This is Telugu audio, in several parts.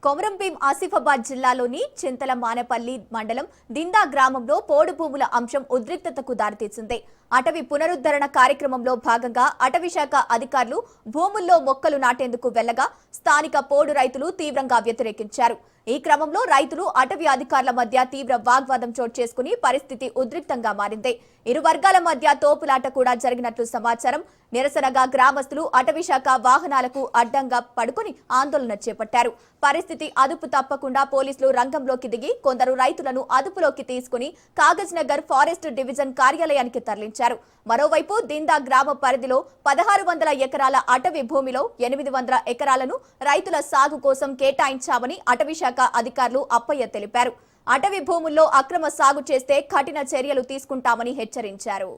కొమరంభీం ఆసిఫాబాద్ జిల్లాలోని చింతల మానేపల్లి మండలం దిందా గ్రామంలో పోడు భూముల అంశం ఉద్రిక్తతకు దారితీసింది. అటవీ పునరుద్ధరణ కార్యక్రమంలో భాగంగా అటవీ శాఖ అధికారులు భూముల్లో మొక్కలు నాటేందుకు వెళ్లగా స్థానిక పోడు రైతులు తీవ్రంగా వ్యతిరేకించారు. ఈ క్రమంలో రైతులు అటవీ అధికారుల మధ్య తీవ్ర వాగ్వాదం చోటు చేసుకుని పరిస్థితి ఉద్రిక్తంగా మారింది. ఇరు వర్గాల మధ్య తోపులాట కూడా జరిగినట్లు సమాచారం. నిరసనగా గ్రామస్తులు అటవీ శాఖ వాహనాలకు అడ్డంగా పడుకుని ఆందోళన చేపట్టారు. పరిస్థితి అదుపు తప్పకుండా పోలీసులు రంగంలోకి దిగి కొందరు రైతులను అదుపులోకి తీసుకుని కాగజ్ నగర్ ఫారెస్ట్ డివిజన్ కార్యాలయానికి తరలించారు. మరోవైపు దిందా గ్రామ పరిధిలో 1600 ఎకరాల అటవీ భూమిలో 800 ఎకరాలను రైతుల సాగు కోసం కేటాయించామని అటవీ శాఖ అధికారులు అప్పయ్య తెలిపారు. అటవీ భూముల్లో అక్రమ సాగు చేస్తే కఠిన చర్యలు తీసుకుంటామని హెచ్చరించారు.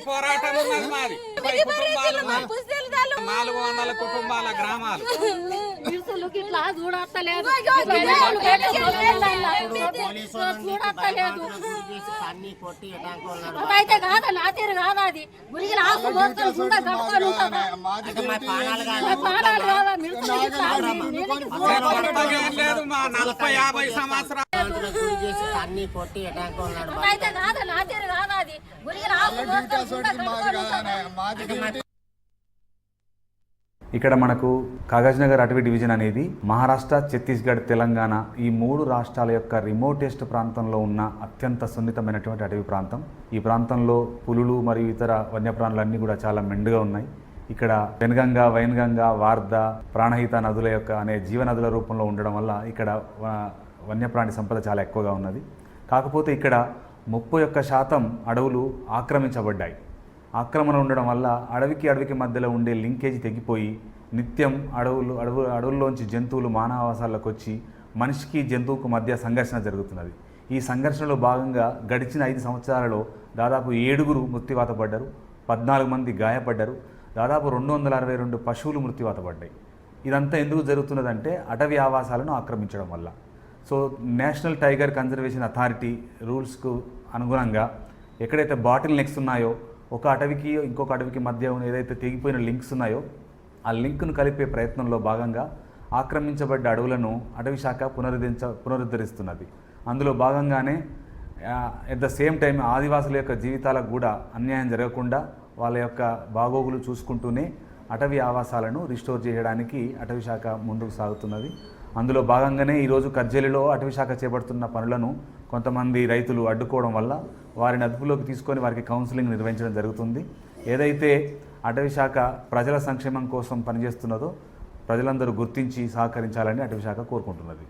పోరాటం ఉన్నది మాది. 400 కుటుంబాల గ్రామాలు అయితే కాదా నా తీరు కాదా అది గురికి లేదు. మా 40-50 సంవత్సరాలు అయితే కాదా నా తీరు కాదా అది గురికి ఇక్కడ మనకు కాగజ్ నగర్ అటవీ డివిజన్ అనేది మహారాష్ట్ర, ఛత్తీస్గఢ్, తెలంగాణ ఈ 3 రాష్ట్రాల యొక్క రిమోటెస్ట్ ప్రాంతంలో ఉన్న అత్యంత సున్నితమైనటువంటి అటవీ ప్రాంతం. ఈ ప్రాంతంలో పులులు మరియు ఇతర వన్యప్రాణులన్నీ కూడా చాలా మెండుగా ఉన్నాయి. ఇక్కడ పెనుగంగా, వైన్గంగా, వార్ధ, ప్రాణహిత నదుల యొక్క అనే జీవనదుల రూపంలో ఉండడం వల్ల ఇక్కడ వన్యప్రాణి సంపద చాలా ఎక్కువగా ఉన్నది. కాకపోతే ఇక్కడ 31% అడవులు ఆక్రమించబడ్డాయి. ఆక్రమణ ఉండడం వల్ల అడవికి మధ్యలో ఉండే లింకేజీ తెగిపోయి నిత్యం అడవుల్లోంచి జంతువులు మానవాసాల్లోకి వచ్చి మనిషికి జంతువుకు మధ్య సంఘర్షణ జరుగుతున్నది. ఈ సంఘర్షణలో భాగంగా గడిచిన 5 సంవత్సరాలలో దాదాపు 7 మృత్యువాత పడ్డారు, 14 మంది గాయపడ్డారు, దాదాపు 262 పశువులు మృత్యువాత పడ్డాయి. ఇదంతా ఎందుకు జరుగుతున్నదంటే అటవీ ఆవాసాలను ఆక్రమించడం వల్ల. So national tiger conservation authority రూల్స్కు అనుగుణంగా ఎక్కడైతే బాటిల్ నెక్స్ ఉన్నాయో, ఒక అటవికి ఇంకొక అటవికి మధ్య ఏదైతే తెగిపోయిన లింక్స్ ఉన్నాయో ఆ లింక్ను కలిపే ప్రయత్నంలో భాగంగా ఆక్రమించబడ్డ అడవులను అటవీ శాఖ పునరుద్ధరిస్తున్నది. అందులో భాగంగానే ఎట్ ద సేమ్ టైం ఆదివాసుల యొక్క జీవితాలకు కూడా అన్యాయం జరగకుండా వాళ్ళ యొక్క బాగోగులు చూసుకుంటూనే అటవీ ఆవాసాలను రిస్టోర్ చేయడానికి అటవీ శాఖ ముందుకు సాగుతున్నది. అందులో భాగంగానే ఈరోజు కర్జలిలో అటవీ శాఖ చేపడుతున్న పనులను కొంతమంది రైతులు అడ్డుకోవడం వల్ల వారిని అదుపులోకి తీసుకొని వారికి కౌన్సిలింగ్ నిర్వహించడం జరుగుతుంది. ఏదైతే అటవీ శాఖ ప్రజల సంక్షేమం కోసం పనిచేస్తున్నదో ప్రజలందరూ గుర్తించి సహకరించాలని అటవీ శాఖ కోరుకుంటున్నది.